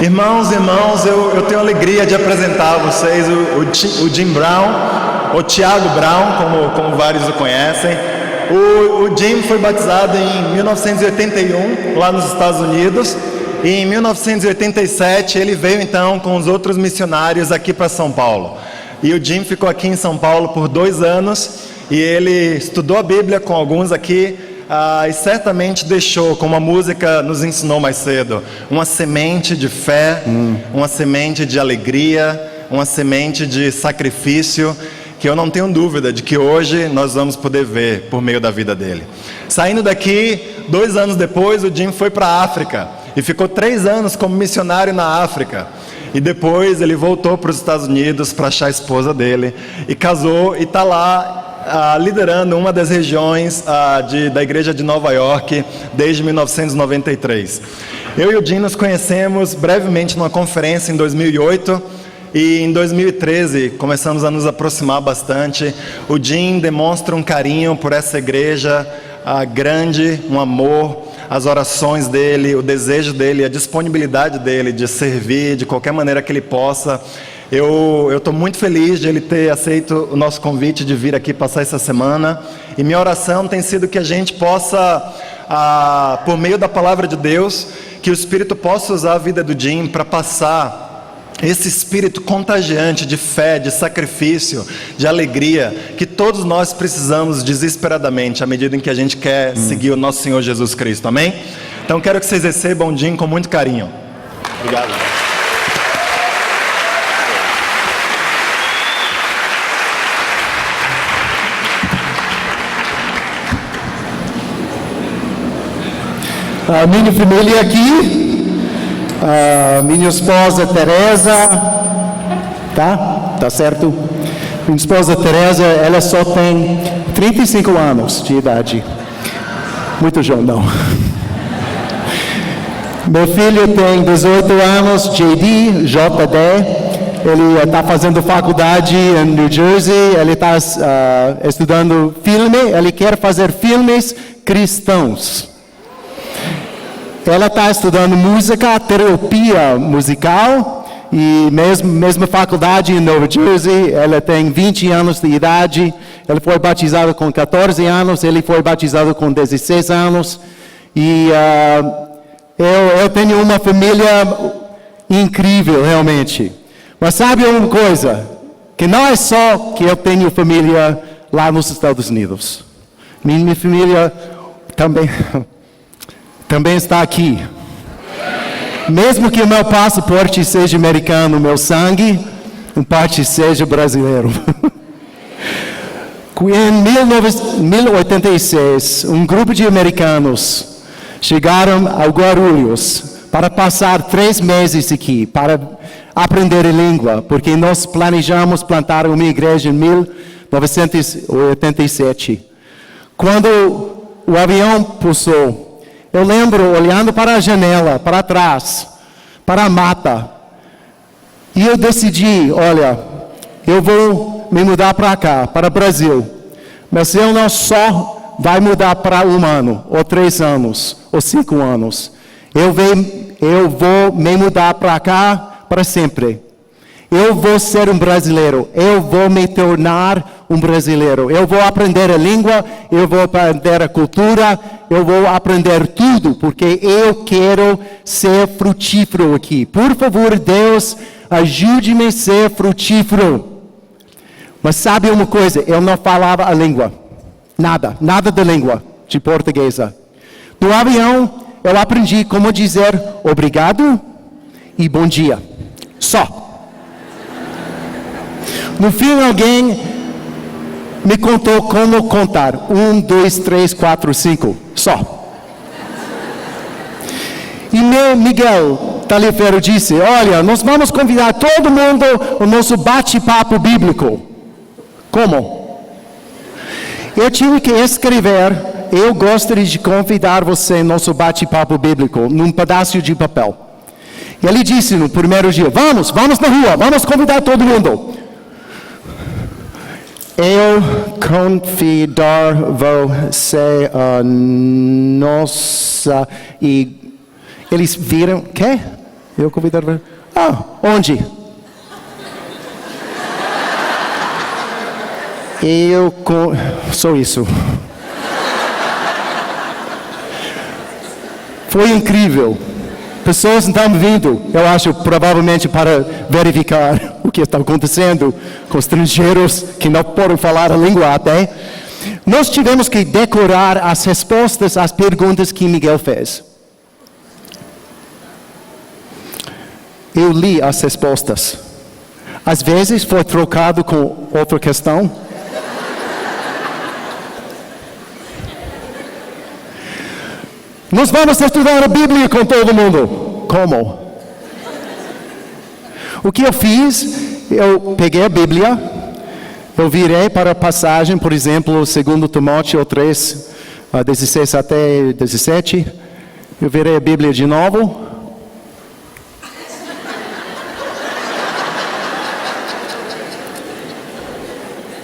Irmãos, eu tenho a alegria de apresentar a vocês o Jim Brown, ou Thiago Brown, como vários o conhecem. O Jim foi batizado em 1981, lá nos Estados Unidos, e em 1987 ele veio então com os outros missionários aqui para São Paulo. E o Jim ficou aqui em São Paulo por 2 anos, e ele estudou a Bíblia com alguns aqui, e certamente deixou, como a música nos ensinou mais cedo, uma semente de fé, uma semente de alegria, uma semente de sacrifício, que eu não tenho dúvida de que hoje nós vamos poder ver por meio da vida dele. Saindo daqui, 2 anos depois, o Jim foi para a África e ficou 3 anos como missionário na África. E depois ele voltou para os Estados Unidos para achar a esposa dele e casou e está lá liderando uma das regiões da igreja de Nova York desde 1993. Eu e o Jim nos conhecemos brevemente numa conferência em 2008 e em 2013 começamos a nos aproximar bastante. O Jim demonstra um carinho por essa igreja grande, um amor, as orações dele, o desejo dele, a disponibilidade dele de servir de qualquer maneira que ele possa. Eu estou muito feliz de ele ter aceito o nosso convite de vir aqui passar essa semana, e minha oração tem sido que a gente possa, por meio da palavra de Deus, que o Espírito possa usar a vida do Jim para passar esse espírito contagiante de fé, de sacrifício, de alegria, que todos nós precisamos desesperadamente, à medida em que a gente quer seguir o nosso Senhor Jesus Cristo, amém? Então quero que vocês recebam o Jim com muito carinho. Obrigado. A minha família aqui, minha esposa Teresa, tá certo? Minha esposa Teresa, ela só tem 35 anos de idade, muito jovem não. Meu filho tem 18 anos, JD, ele está fazendo faculdade em New Jersey, ele está estudando filme, ele quer fazer filmes cristãos. Ela está estudando música, terapia musical, e mesma faculdade em Nova Jersey. Ela tem 20 anos de idade, ela foi batizada com 14 anos, ele foi batizado com 16 anos, e eu tenho uma família incrível, realmente. Mas sabe uma coisa? Que não é só que eu tenho família lá nos Estados Unidos. Minha família também está aqui. Mesmo que o meu passaporte seja americano, meu sangue, em parte seja brasileiro. Em 1986, um grupo de americanos chegaram a Guarulhos para passar 3 meses aqui, para aprender a língua, porque nós planejamos plantar uma igreja em 1987. Quando o avião pousou, eu lembro olhando para a janela, para trás, para a mata, e eu decidi, olha, eu vou me mudar para cá, para o Brasil, mas eu não só vai mudar para 1 ano, ou 3 anos, ou 5 anos, eu vou me mudar para cá para sempre. Eu vou ser um brasileiro, eu vou me tornar um brasileiro, eu vou aprender a língua, eu vou aprender a cultura, eu vou aprender tudo, porque eu quero ser frutífero aqui. Por favor, Deus, ajude-me a ser frutífero. Mas sabe uma coisa, eu não falava a língua, nada da língua de portuguesa. No avião, eu aprendi como dizer obrigado e bom dia, só. No fim, alguém me contou como contar. 1, 2, 3, 4, 5. Só. E Miguel Taliaferro disse, olha, nós vamos convidar todo mundo ao nosso bate-papo bíblico. Como? Eu tive que escrever, eu gostaria de convidar você ao nosso bate-papo bíblico, num pedaço de papel. E ele disse no primeiro dia, vamos na rua, vamos convidar todo mundo. Eu convidar você a nossa... E eles viram... Quê? Eu convidava, onde? Só isso. Foi incrível. Pessoas estão vindo, eu acho, provavelmente para verificar o que está acontecendo com estrangeiros que não podem falar a língua até. Nós tivemos que decorar as respostas às perguntas que Miguel fez. Eu li as respostas. Às vezes foi trocado com outra questão. Nós vamos estudar a Bíblia com todo mundo. Como? O que eu fiz? Eu peguei a Bíblia, eu virei para a passagem, por exemplo, 2 Timóteo 3, 16 até 17. Eu virei a Bíblia de novo.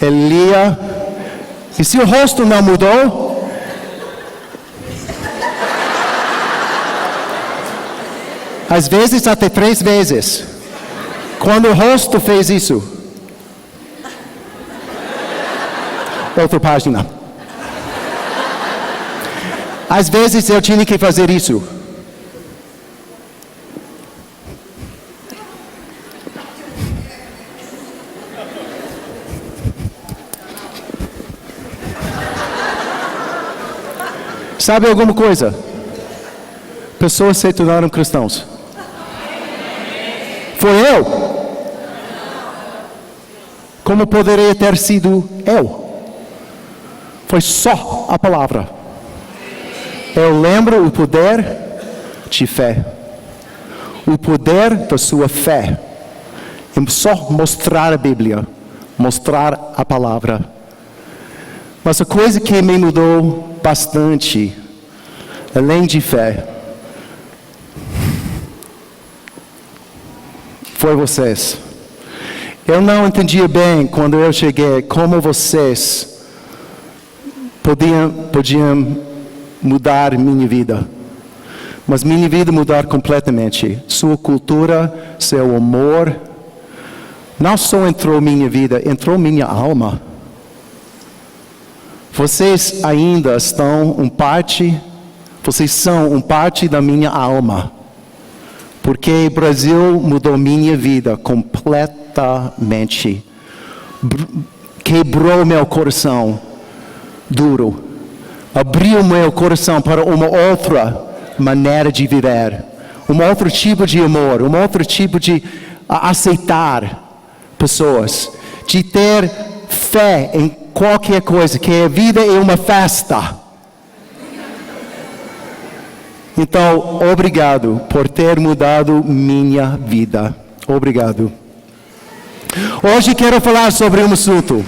Ele lia. E se o rosto não mudou, às vezes até 3 vezes. Quando o rosto fez isso. Outra página. Às vezes eu tinha que fazer isso. Sabe alguma coisa? Pessoas se tornaram cristãos. Foi eu? Como poderia ter sido eu? Foi só a palavra. Eu lembro o poder de fé. O poder da sua fé. Em só mostrar a Bíblia. Mostrar a palavra. Mas a coisa que me mudou bastante, além de fé, foi vocês. Eu não entendia bem quando eu cheguei como vocês podiam mudar minha vida. Mas minha vida mudar completamente. Sua cultura, seu amor, não só entrou minha vida, entrou minha alma. Vocês ainda são parte da minha alma. Porque o Brasil mudou minha vida completamente. Quebrou meu coração duro. Abriu meu coração para uma outra maneira de viver. Um outro tipo de amor. Um outro tipo de aceitar pessoas. De ter fé em qualquer coisa. Que a vida é uma festa. Então, obrigado por ter mudado minha vida. Obrigado. Hoje quero falar sobre um assunto.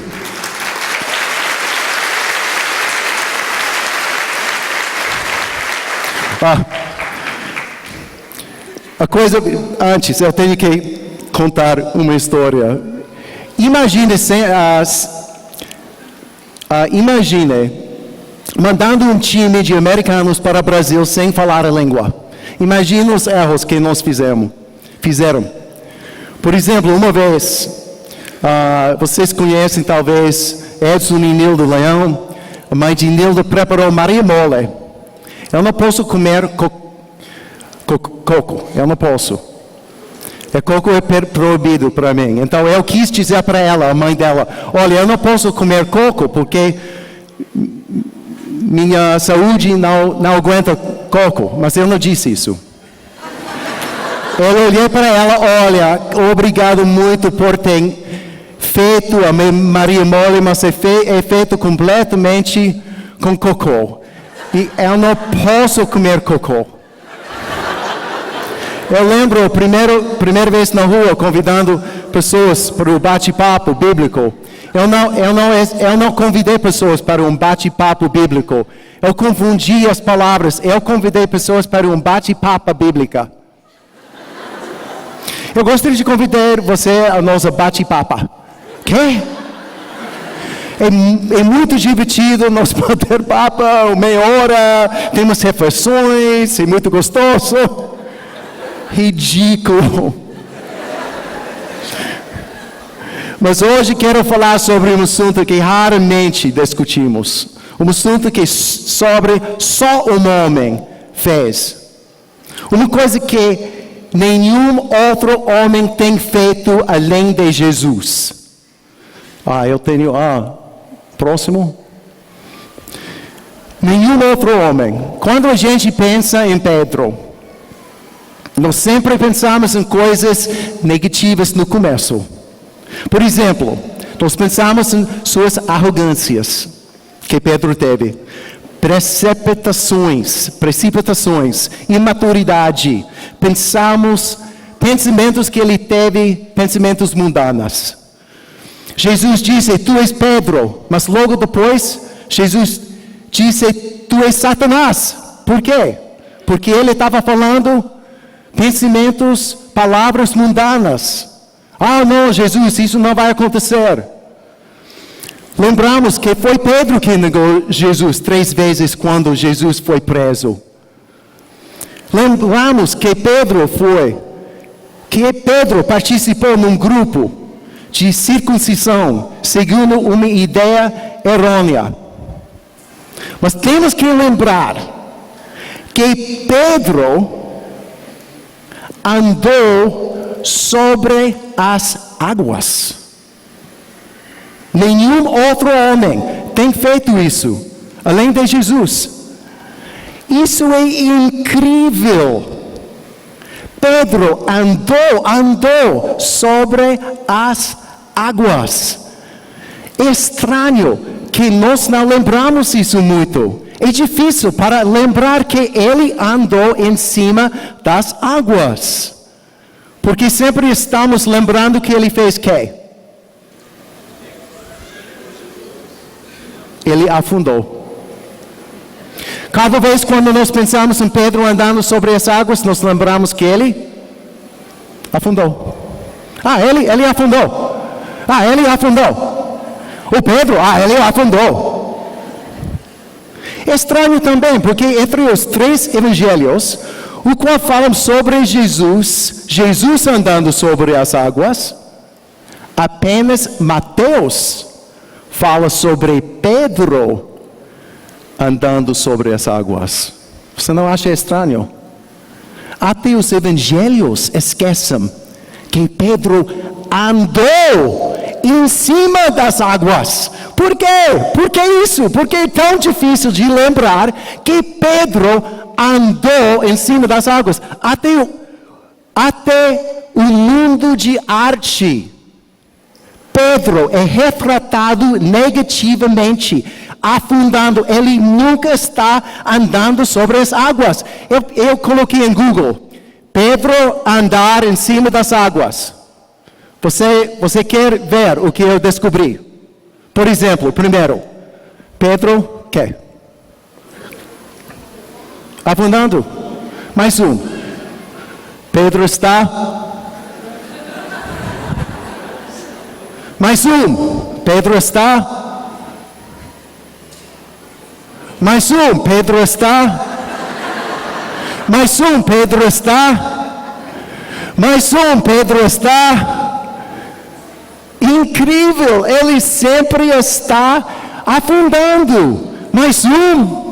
A coisa antes, eu tenho que contar uma história. Imagine mandando um time de americanos para o Brasil sem falar a língua. Imagine os erros que nós fizeram. Por exemplo, uma vez, vocês conhecem talvez Edson e Nildo Leão. A mãe de Nildo preparou Maria Mole. Eu não posso comer coco. Eu não posso. Coco é proibido para mim. Então eu quis dizer para ela, a mãe dela, olha, eu não posso comer coco porque minha saúde não aguenta coco. Mas eu não disse isso. Eu olhei para ela, olha, obrigado muito por ter feito a Maria Mole, mas é feito completamente com cocô. E eu não posso comer cocô. Eu lembro a primeira vez na rua, convidando pessoas para o bate-papo bíblico. Eu não convidei pessoas para um bate-papo bíblico. Eu confundi as palavras. Eu convidei pessoas para um bate-papo bíblica. Eu gostaria de convidar você ao nosso bate-papo. Quê? É muito divertido nós bater papo, meia hora, temos refeições, é muito gostoso. ridículo. Mas hoje quero falar sobre um assunto que raramente discutimos. Um assunto que sobre só um homem fez. Uma coisa que nenhum outro homem tem feito além de Jesus. Próximo. Nenhum outro homem. Quando a gente pensa em Pedro, nós sempre pensamos em coisas negativas no começo. Por exemplo, nós pensamos em suas arrogâncias que Pedro teve. Precipitações, imaturidade. Pensamentos que ele teve, pensamentos mundanos. Jesus disse, tu és Pedro, mas logo depois, Jesus disse, tu és Satanás. Por quê? Porque ele estava falando pensamentos, palavras mundanas. Não, Jesus, isso não vai acontecer. Lembramos que foi Pedro que negou Jesus 3 vezes quando Jesus foi preso. Lembramos que Pedro participou num grupo de circuncisão, segundo uma ideia errônea. Mas temos que lembrar que Pedro andou sobre as águas. Nenhum outro homem tem feito isso, além de Jesus. Isso é incrível. Pedro andou sobre as águas. É estranho que nós não lembramos isso muito. É difícil para lembrar que ele andou em cima das águas. Porque sempre estamos lembrando que ele fez o quê? Ele afundou. Cada vez quando nós pensamos em Pedro andando sobre as águas, nós lembramos que ele afundou. Ele afundou. Ele afundou. O Pedro, ele afundou. É estranho também, porque entre os 3 evangelhos, o qual falam sobre Jesus andando sobre as águas, apenas Mateus fala sobre Pedro andando sobre as águas. Você não acha estranho? Até os evangelhos esquecem que Pedro andou em cima das águas. Por quê? Por que isso? Porque é tão difícil de lembrar que Pedro andou em cima das águas. Até o mundo de arte, Pedro é retratado negativamente, afundando. Ele nunca está andando sobre as águas. Eu coloquei em Google, Pedro andar em cima das águas. Você quer ver o que eu descobri? Por exemplo, primeiro, Pedro, quê? Afundando. Mais um. Pedro está... Mais um. Pedro está... Mais um. Pedro está... Mais um. Pedro está... Mais um. Pedro está... Incrível, ele sempre está afundando. Mais um.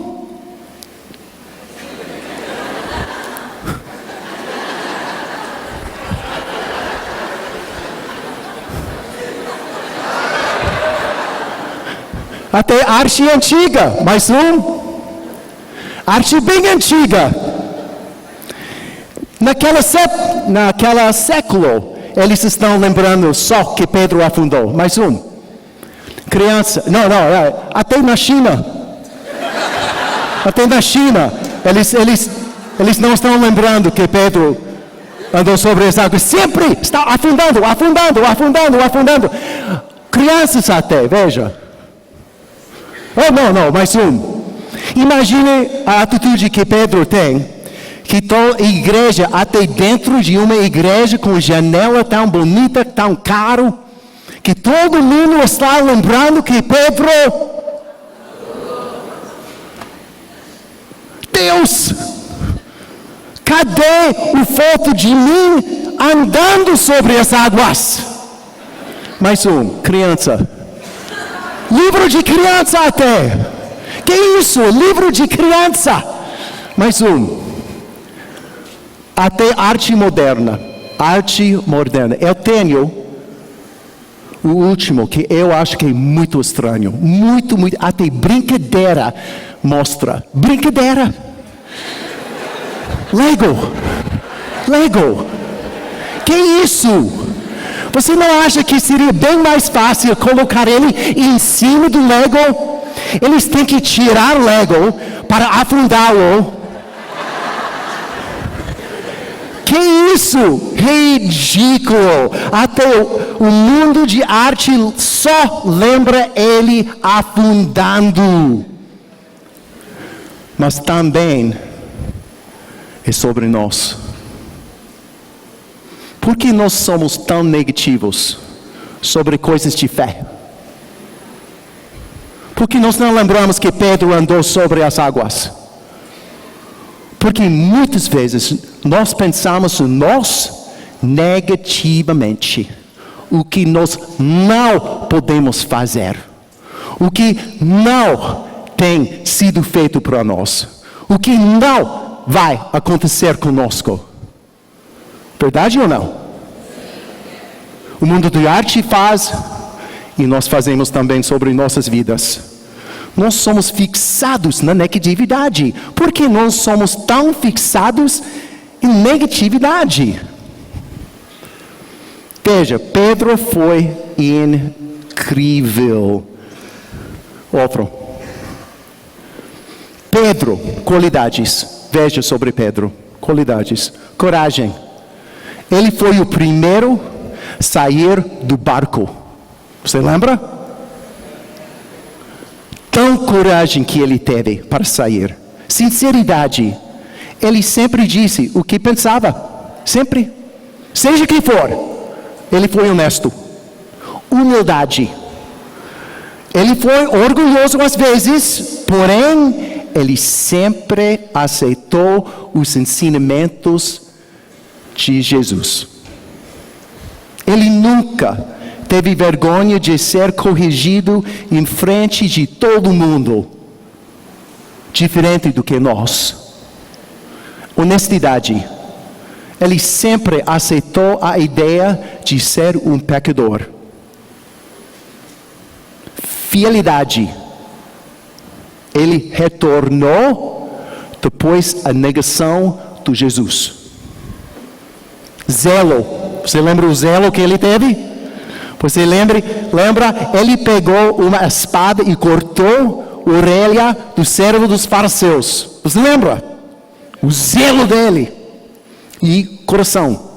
Até arte antiga, mais um. Arte bem antiga. Naquela século, eles estão lembrando só que Pedro afundou. Mais um. Criança. Não. Até na China. Até na China. Eles não estão lembrando que Pedro andou sobre as águas. Sempre está afundando. Crianças até, veja. Não. Mais um. Imagine a atitude que Pedro tem. Que toda igreja, até dentro de uma igreja com janela tão bonita, tão caro, que todo mundo está lembrando que Pedro, Cadê o foto de mim andando sobre as águas? Mais criança. Livro de criança até. Que isso? Livro de criança. Mais Até arte moderna. Arte moderna. Eu tenho o último, que eu acho que é muito estranho. Muito, até brincadeira mostra. Brincadeira. Lego. Que isso? Você não acha que seria bem mais fácil colocar ele em cima do Lego? Eles têm que tirar o Lego para afundá-lo. Que isso? Ridículo. Até o mundo de arte só lembra ele afundando. Mas também é sobre nós. Por que nós somos tão negativos sobre coisas de fé? Por que nós não lembramos que Pedro andou sobre as águas? Porque muitas vezes nós pensamos em nós negativamente. O que nós não podemos fazer. O que não tem sido feito para nós. O que não vai acontecer conosco. Verdade ou não? O mundo de arte faz, e nós fazemos também sobre nossas vidas. Nós somos fixados na negatividade. Por que nós somos tão fixados em negatividade? Veja, Pedro foi incrível. Outro. Pedro, qualidades. Veja sobre Pedro, qualidades. Coragem. Ele foi o primeiro a sair do barco. Você lembra? Tão coragem que ele teve para sair. Sinceridade. Ele sempre disse o que pensava. Sempre. Seja quem for. Ele foi honesto. Humildade. Ele foi orgulhoso às vezes, porém, ele sempre aceitou os ensinamentos de Jesus. Ele nunca teve vergonha de ser corrigido em frente de todo mundo, diferente do que nós. Honestidade. Ele sempre aceitou a ideia de ser um pecador. Fidelidade. Ele retornou depois da negação de Jesus. Zelo. Você lembra o zelo que ele teve? Você lembra? Ele pegou uma espada e cortou a orelha do servo dos fariseus. Você lembra? O zelo dele. E coração.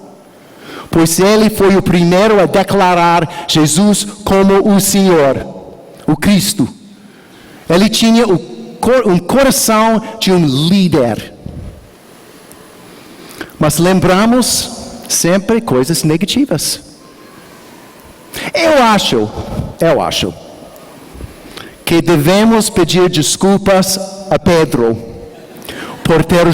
Pois ele foi o primeiro a declarar Jesus como o Senhor, o Cristo. Ele tinha um coração de um líder. Mas lembramos sempre coisas negativas. Eu acho que devemos pedir desculpas a Pedro por ter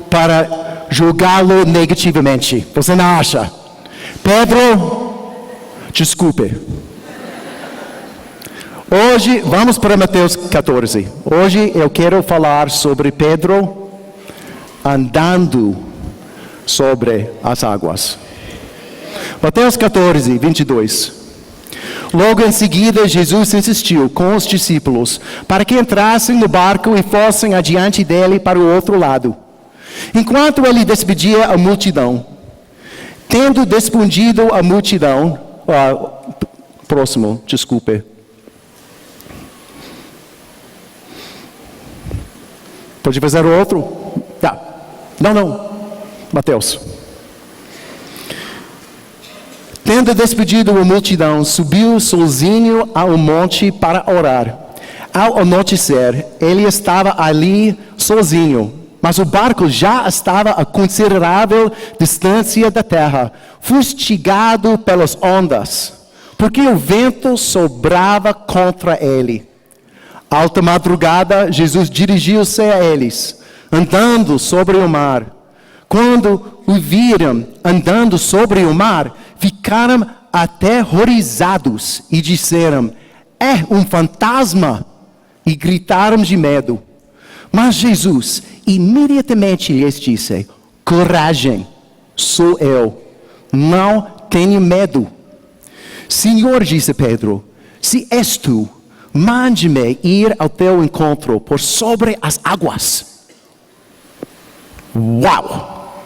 para julgá-lo negativamente. Você não acha? Pedro, desculpe. Hoje, vamos para Mateus 14. Hoje eu quero falar sobre Pedro andando sobre as águas. Mateus 14, 22. Logo em seguida, Jesus insistiu com os discípulos para que entrassem no barco e fossem adiante dele para o outro lado. Enquanto ele despedia a multidão, tendo despedido a multidão, desculpe. Pode fazer o outro? Tá. Não. Mateus. Tendo despedido a multidão, subiu sozinho ao monte para orar. Ao anoitecer, ele estava ali sozinho, mas o barco já estava a considerável distância da terra, fustigado pelas ondas, porque o vento soprava contra ele. Alta madrugada, Jesus dirigiu-se a eles. andando sobre o mar. Quando o viram andando sobre o mar, ficaram aterrorizados e disseram: é um fantasma! E gritaram de medo. Mas Jesus imediatamente lhes disse: coragem, sou eu, não tenha medo. Senhor, disse Pedro, se és tu, mande-me ir ao teu encontro por sobre as águas. Uau!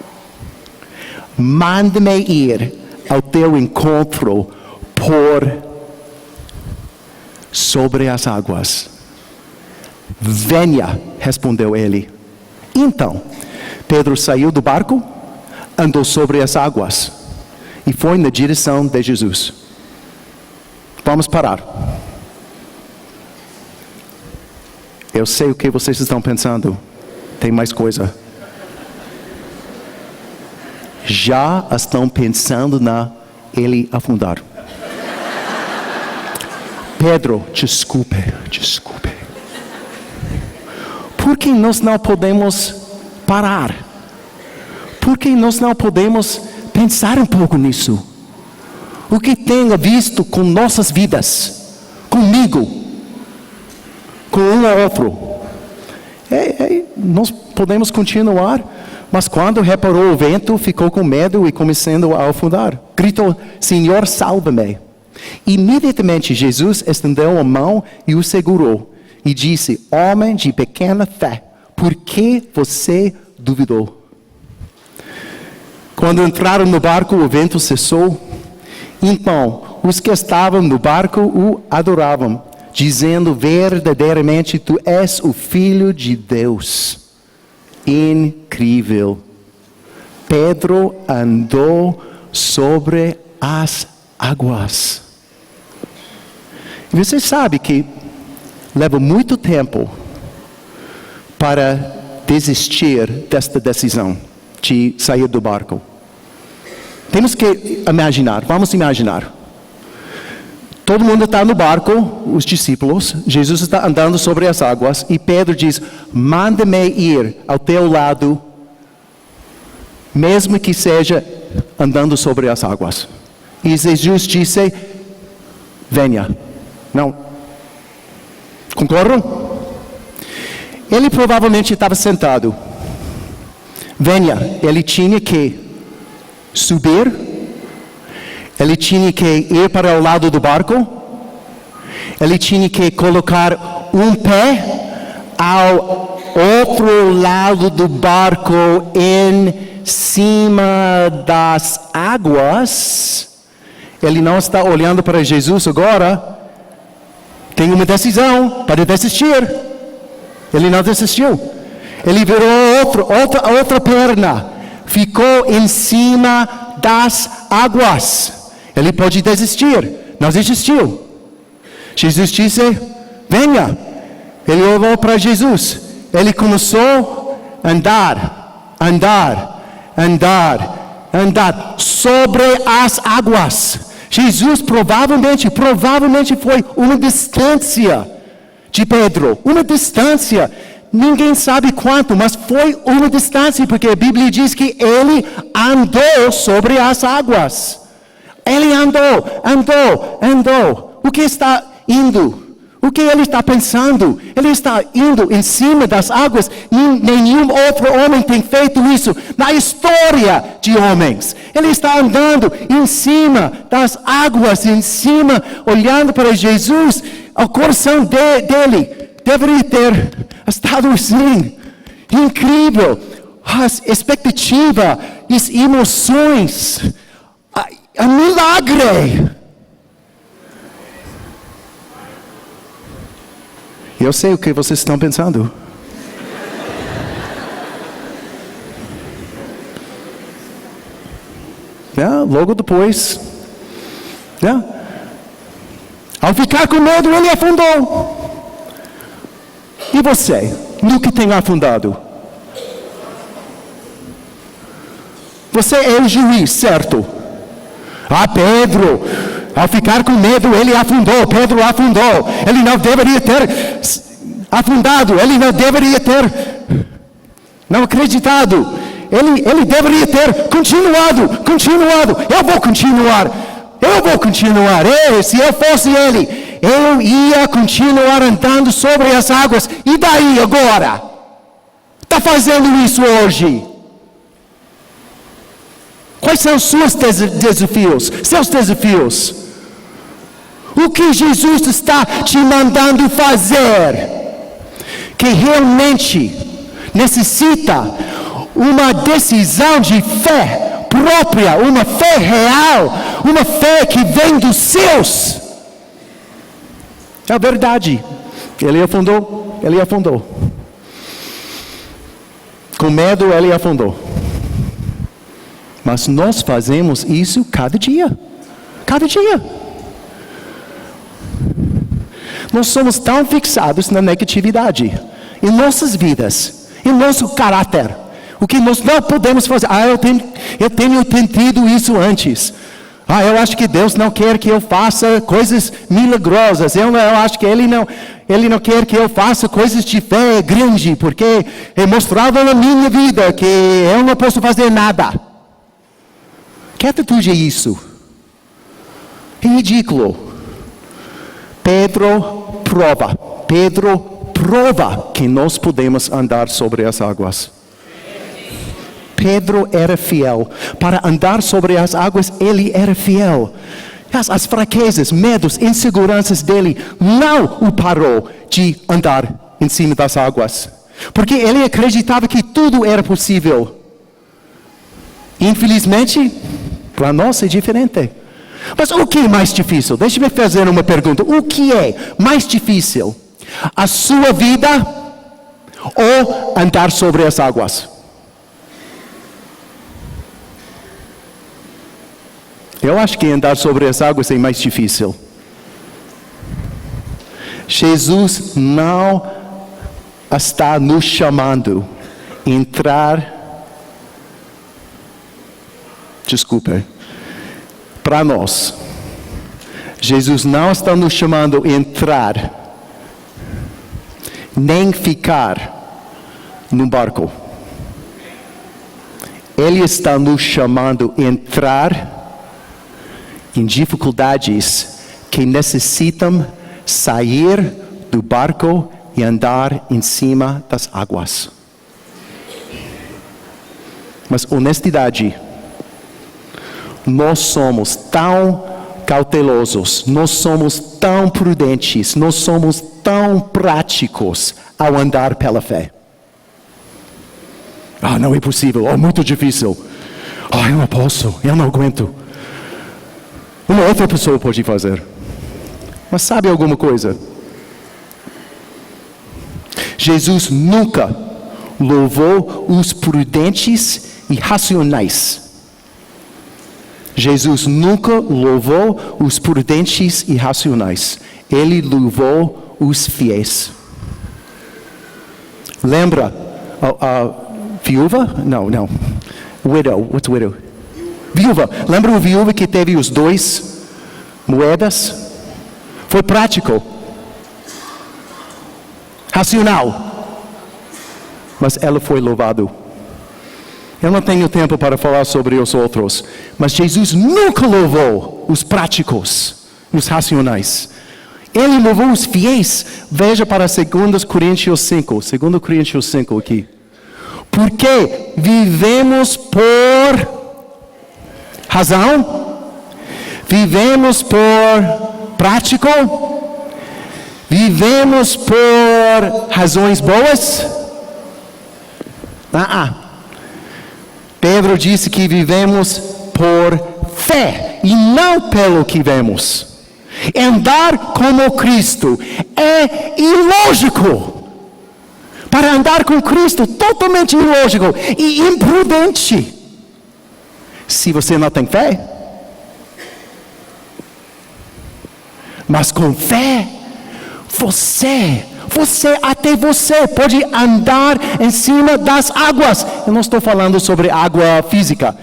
Mande-me ir ao teu encontro por sobre as águas. Venha, respondeu ele. Então, Pedro saiu do barco, andou sobre as águas e foi na direção de Jesus. Vamos parar. Eu sei o que vocês estão pensando. Tem mais coisa. Já estão pensando ele afundar. Pedro, desculpe. Por que nós não podemos parar? Por que nós não podemos pensar um pouco nisso? O que tenha visto com nossas vidas, comigo, com um ou outro. Nós podemos continuar, mas quando reparou o vento, ficou com medo e começando a afundar. Gritou: Senhor, salva-me. Imediatamente Jesus estendeu a mão e o segurou. E disse: homem de pequena fé, por que você duvidou? Quando entraram no barco, o vento cessou. Então, os que estavam no barco o adoravam, dizendo: verdadeiramente tu és o Filho de Deus. Incrível. Pedro andou sobre as águas. E você sabe que leva muito tempo para desistir desta decisão de sair do barco. Temos que imaginar, vamos imaginar. Todo mundo está no barco, os discípulos, Jesus está andando sobre as águas e Pedro diz: manda-me ir ao teu lado, mesmo que seja andando sobre as águas. E Jesus disse: venha. Não. Concordam? Ele provavelmente estava sentado. Venha. Ele tinha que subir. Ele tinha que ir para o lado do barco. Ele tinha que colocar um pé ao outro lado do barco em cima das águas. Ele não está olhando para Jesus agora. Tem uma decisão para desistir. Ele não desistiu. Ele virou outra perna. Ficou em cima das águas. Ele pode desistir. Não desistiu. Jesus disse: venha. Ele olhou para Jesus. Ele começou a andar sobre as águas. Jesus provavelmente foi uma distância de Pedro. Uma distância. Ninguém sabe quanto, mas foi uma distância, porque a Bíblia diz que ele andou sobre as águas. Ele andou. O que está indo? O que ele está pensando? Ele está indo em cima das águas. Nenhum outro homem tem feito isso na história de homens. Ele está andando em cima das águas, olhando para Jesus. O coração dele deveria ter estado assim, incrível. As expectativas, as emoções, a milagre. Eu sei o que vocês estão pensando. Logo depois, ao ficar com medo, ele afundou. E você, nunca tem afundado? Você é o juiz, certo? Pedro, ao ficar com medo, ele afundou. Pedro afundou. Ele não deveria ter afundado. Ele não deveria ter não acreditado. Ele deveria ter continuado. Eu vou continuar. Se eu fosse ele, eu ia continuar andando sobre as águas. E daí agora? Está fazendo isso hoje? Quais são os seus desafios? O que Jesus está te mandando fazer? Que realmente necessita uma decisão de fé própria, uma fé real, uma fé que vem dos céus. É a verdade. Ele afundou. Com medo ele afundou. Mas nós fazemos isso cada dia. Nós somos tão fixados na negatividade em nossas vidas, em nosso caráter. O que nós não podemos fazer. Eu tenho tentado isso antes. Eu acho que Deus não quer que eu faça coisas milagrosas. Eu acho que Ele não quer que eu faça coisas de fé grande, porque é mostrado na minha vida que eu não posso fazer nada. Que atitude é isso? É ridículo. Pedro prova que nós podemos andar sobre as águas. Pedro era fiel. Para andar sobre as águas, ele era fiel. As fraquezas, medos, inseguranças dele não o parou de andar em cima das águas. Porque ele acreditava que tudo era possível. Infelizmente, para nós é diferente. Mas o que é mais difícil? Deixe-me fazer uma pergunta. O que é mais difícil? A sua vida ou andar sobre as águas? Eu acho que andar sobre as águas é mais difícil. Jesus não está nos chamando a entrar. Para nós, Jesus não está nos chamando a entrar, nem ficar no barco. Ele está nos chamando a entrar em dificuldades que necessitam sair do barco e andar em cima das águas. Mas honestidade, nós somos tão cautelosos, nós somos tão prudentes, nós somos tão práticos ao andar pela fé. Não é possível, muito difícil. Eu não posso, eu não aguento. Uma outra pessoa pode fazer. Mas sabe alguma coisa? Jesus nunca louvou os prudentes e racionais. Jesus nunca louvou os prudentes e racionais. Ele louvou os fiéis. Lembra a viúva? Não. Widow. What's widow? Viúva. Lembra a viúva que teve os 2 moedas? Foi prático. Racional. Mas ela foi louvada. Eu não tenho tempo para falar sobre os outros, mas Jesus nunca louvou os práticos, os racionais. Ele louvou os fiéis. Veja para 2 Coríntios 5. 2 Coríntios 5 aqui. Porque vivemos por razão? Vivemos por prático? Vivemos por razões boas? Pedro disse que vivemos por fé e não pelo que vemos. Andar como Cristo é ilógico. Para andar com Cristo, totalmente ilógico e imprudente. Se você não tem fé. Mas com fé, até você pode andar em cima das águas. Eu não estou falando sobre água física.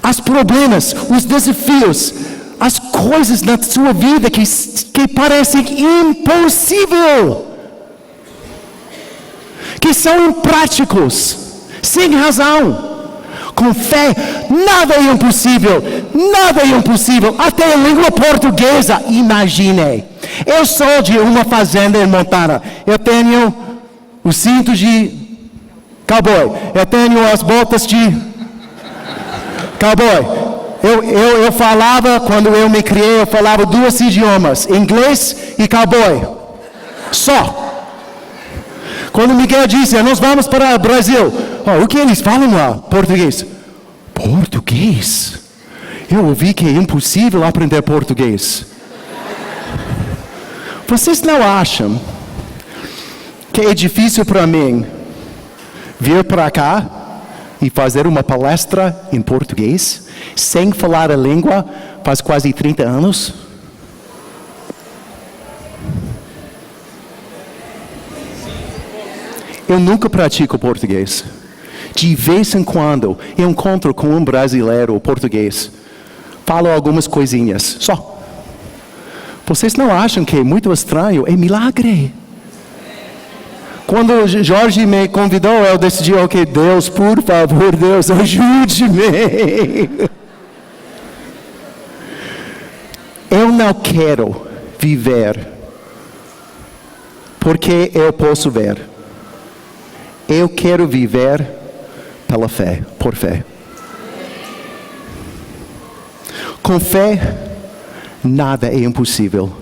Os problemas, os desafios, as coisas na sua vida que parecem impossível. que são impráticos, sem razão. Com fé, nada é impossível, nada é impossível, até a língua portuguesa, imagine. Eu sou de uma fazenda em Montana, eu tenho o cinto de cowboy, eu tenho as botas de cowboy. Eu falava, quando eu me criei, eu falava 2 idiomas, inglês e cowboy, só. Quando Miguel disse, nós vamos para o Brasil, o que eles falam lá? Português. Português? Eu ouvi que é impossível aprender português. Vocês não acham que é difícil para mim vir para cá e fazer uma palestra em português, sem falar a língua, faz quase 30 anos? Eu nunca pratico português. De vez em quando, eu encontro com um brasileiro português. Falo algumas coisinhas, só. Vocês não acham que é muito estranho? É milagre. Quando Jorge me convidou, eu decidi, ok, Deus, por favor, Deus, ajude-me. Eu não quero viver porque eu posso ver. Eu quero viver pela fé, por fé. Com fé, nada é impossível.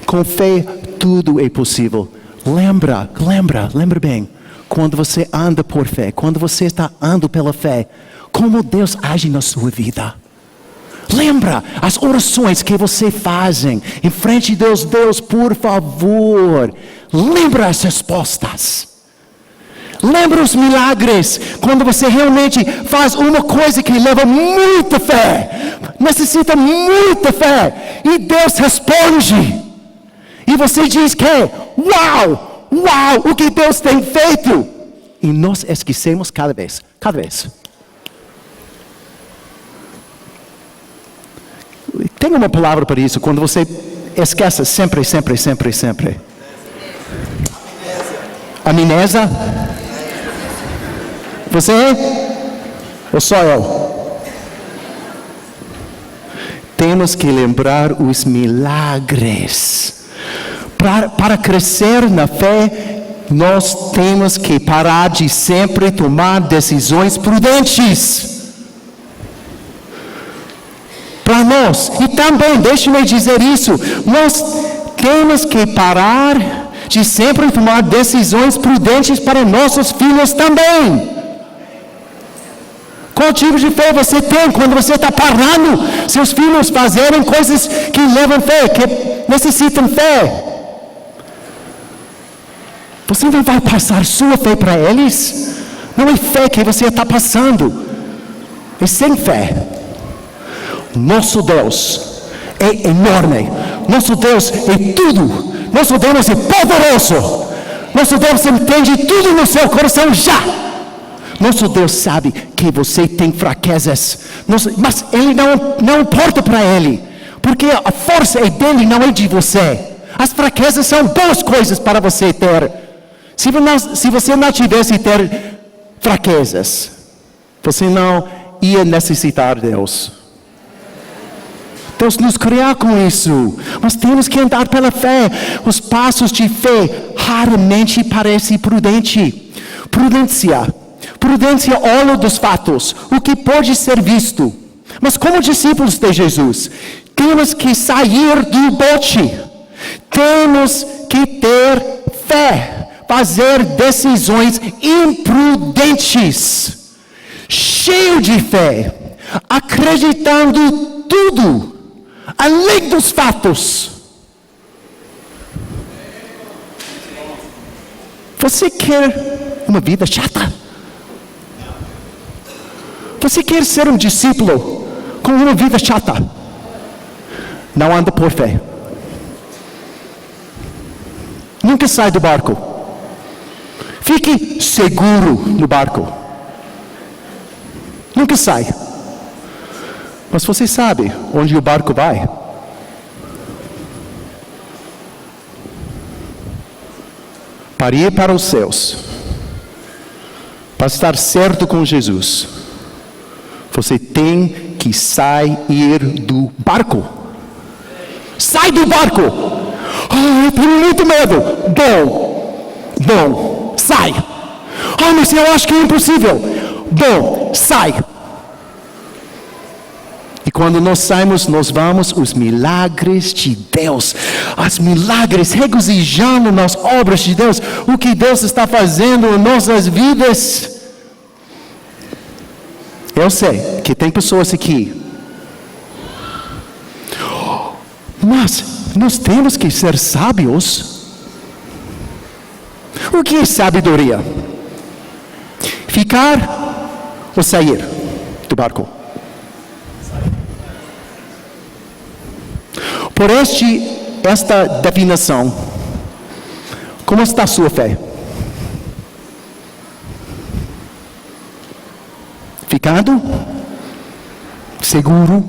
Com fé, tudo é possível. Lembra bem, quando você anda por fé, quando você está andando pela fé, como Deus age na sua vida. Lembra as orações que você fazem em frente de Deus. Deus, por favor, lembra as respostas. Lembra os milagres, quando você realmente faz uma coisa que leva muita fé, necessita muita fé, e Deus responde, e você diz que, uau, o que Deus tem feito, e nós esquecemos cada vez. Tem uma palavra para isso, quando você esquece sempre. Amnésia? Você? Ou só eu? Temos que lembrar os milagres. Para crescer na fé, nós temos que parar de sempre tomar decisões prudentes. Para nós. E também, deixe-me dizer isso, nós temos que parar de sempre tomar decisões prudentes para nossos filhos também. Qual tipo de fé você tem quando você está parando seus filhos fazerem coisas que levam fé, que necessitam fé? Você não vai passar sua fé para eles? Não é fé que você está passando, é sem fé. Nosso Deus é enorme, nosso Deus é tudo, nosso Deus é poderoso, nosso Deus entende tudo no seu coração já. Nosso Deus sabe que você tem fraquezas, mas Ele não importa para Ele, porque a força é dele, não é de você. As fraquezas são boas coisas para você ter. Se você não tivesse ter fraquezas, você não ia necessitar Deus. Deus nos criou com isso. Nós temos que andar pela fé. Os passos de fé raramente parecem prudente. Prudência olha dos fatos, o que pode ser visto. Mas como discípulos de Jesus, temos que sair do bote. Temos que ter fé, fazer decisões imprudentes, cheio de fé, acreditando tudo, além dos fatos. Você quer uma vida chata? Você quer ser um discípulo com uma vida chata? Não anda por fé. Nunca sai do barco. Fique seguro no barco. Nunca sai. Mas você sabe onde o barco vai? Para ir para os céus. Para estar certo com Jesus, você tem que sair do barco. Sai do barco! Eu tenho muito medo. Bom, sai. Mas eu acho que é impossível. Bom, sai. E quando nós saímos, nós vamos os milagres de Deus. Os milagres, regozijando nas obras de Deus. O que Deus está fazendo em nossas vidas. Eu sei que tem pessoas aqui. Mas nós temos que ser sábios. O que é sabedoria? Ficar ou sair do barco? Por esta definição, como está a sua fé? Ficando? Seguro?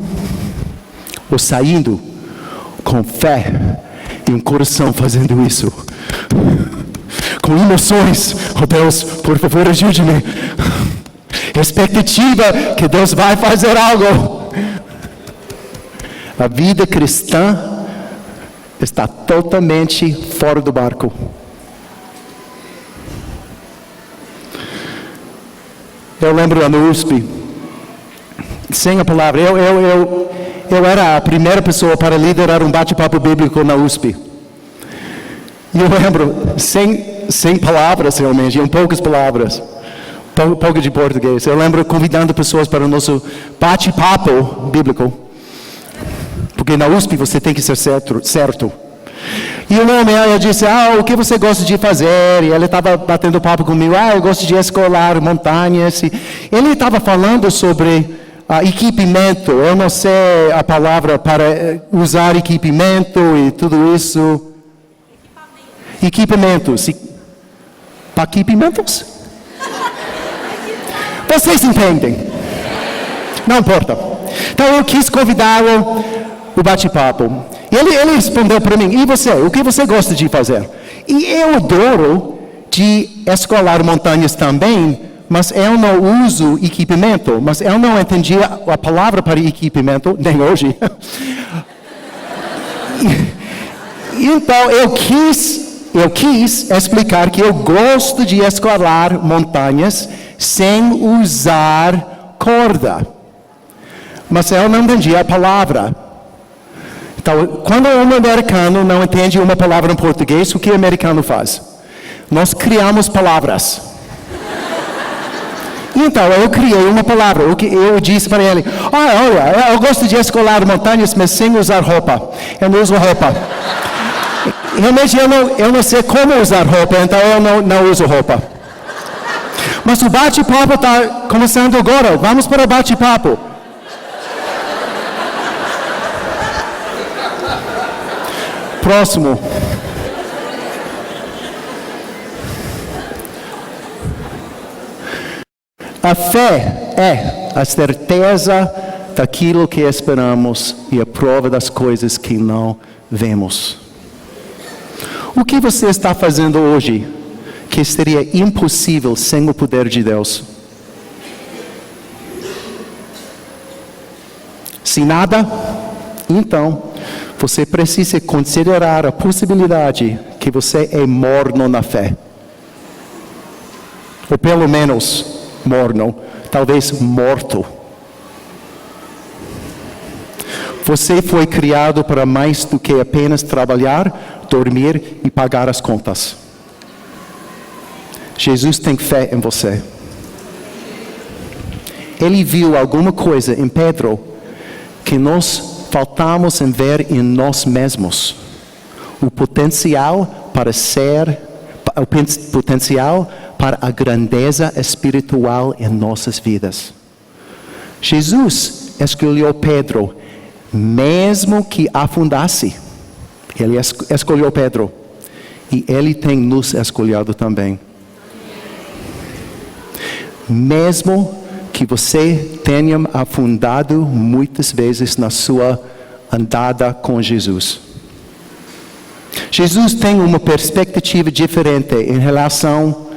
Ou saindo? Com fé e um coração fazendo isso? Com emoções. Deus, por favor, ajude-me. Expectativa que Deus vai fazer algo. A vida cristã está totalmente fora do barco. Eu lembro no USP, sem a palavra, eu era a primeira pessoa para liderar um bate-papo bíblico na USP. E eu lembro, sem palavras realmente, em poucas palavras, pouco de português. Eu lembro convidando pessoas para o nosso bate-papo bíblico. Porque na USP você tem que ser certo. E o homem, eu disse, o que você gosta de fazer? E ele estava batendo papo comigo, eu gosto de escalar montanhas. E ele estava falando sobre equipamento. Eu não sei a palavra para usar equipamento e tudo isso. Equipamentos. Equipamentos? Vocês entendem? Não importa. Então eu quis convidá-lo o bate-papo. Ele respondeu para mim, e você? O que você gosta de fazer? E eu adoro de escalar montanhas também, mas eu não uso equipamento. Mas eu não entendia a palavra para equipamento, nem hoje. Então eu quis explicar que eu gosto de escalar montanhas sem usar corda. Mas eu não entendia a palavra. Então, quando um americano não entende uma palavra em português, o que o americano faz? Nós criamos palavras. Então, eu criei uma palavra. Eu disse para ele, olha, eu gosto de escalar montanhas, mas sem usar roupa. Eu não uso roupa. Realmente, eu não sei como usar roupa, então eu não uso roupa. Mas o bate-papo está começando agora. Vamos para o bate-papo. Próximo. A fé é a certeza daquilo que esperamos e a prova das coisas que não vemos. O que você está fazendo hoje que seria impossível sem o poder de Deus? Se nada, então você precisa considerar a possibilidade que você é morno na fé. Ou pelo menos morno, talvez morto. Você foi criado para mais do que apenas trabalhar, dormir e pagar as contas. Jesus tem fé em você. Ele viu alguma coisa em Pedro que nós faltamos em ver em nós mesmos. O potencial para a grandeza espiritual em nossas vidas. Jesus escolheu Pedro, mesmo que afundasse. Ele escolheu Pedro. E Ele tem nos escolhido também. Mesmo que você tenha afundado muitas vezes na sua andada com Jesus. Jesus tem uma perspectiva diferente em relação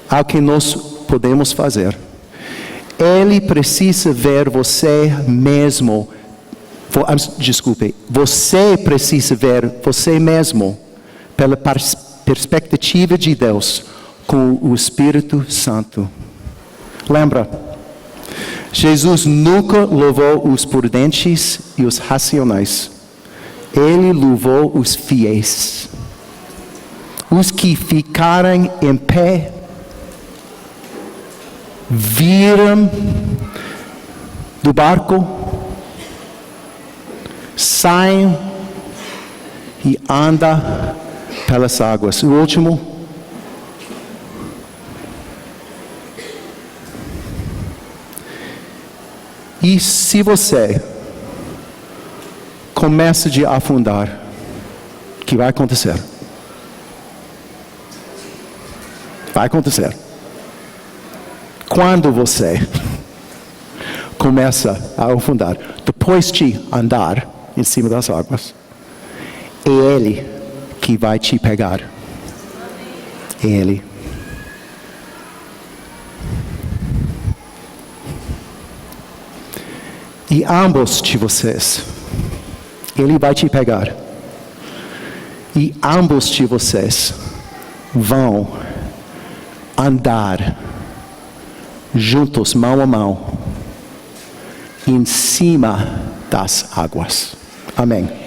ao que nós podemos fazer. Ele precisa ver você mesmo. Desculpe, você precisa ver você mesmo pela perspectiva de Deus com o Espírito Santo. Lembra? Jesus nunca louvou os prudentes e os racionais. Ele louvou os fiéis. Os que ficarem em pé, viram do barco, saem e andam pelas águas. O último. E se você começa a afundar, o que vai acontecer? Vai acontecer. Quando você começa a afundar, depois de andar em cima das águas, é Ele que vai te pegar. É Ele. E ambos de vocês, Ele vai te pegar. E ambos de vocês vão andar juntos, mão a mão, em cima das águas. Amém.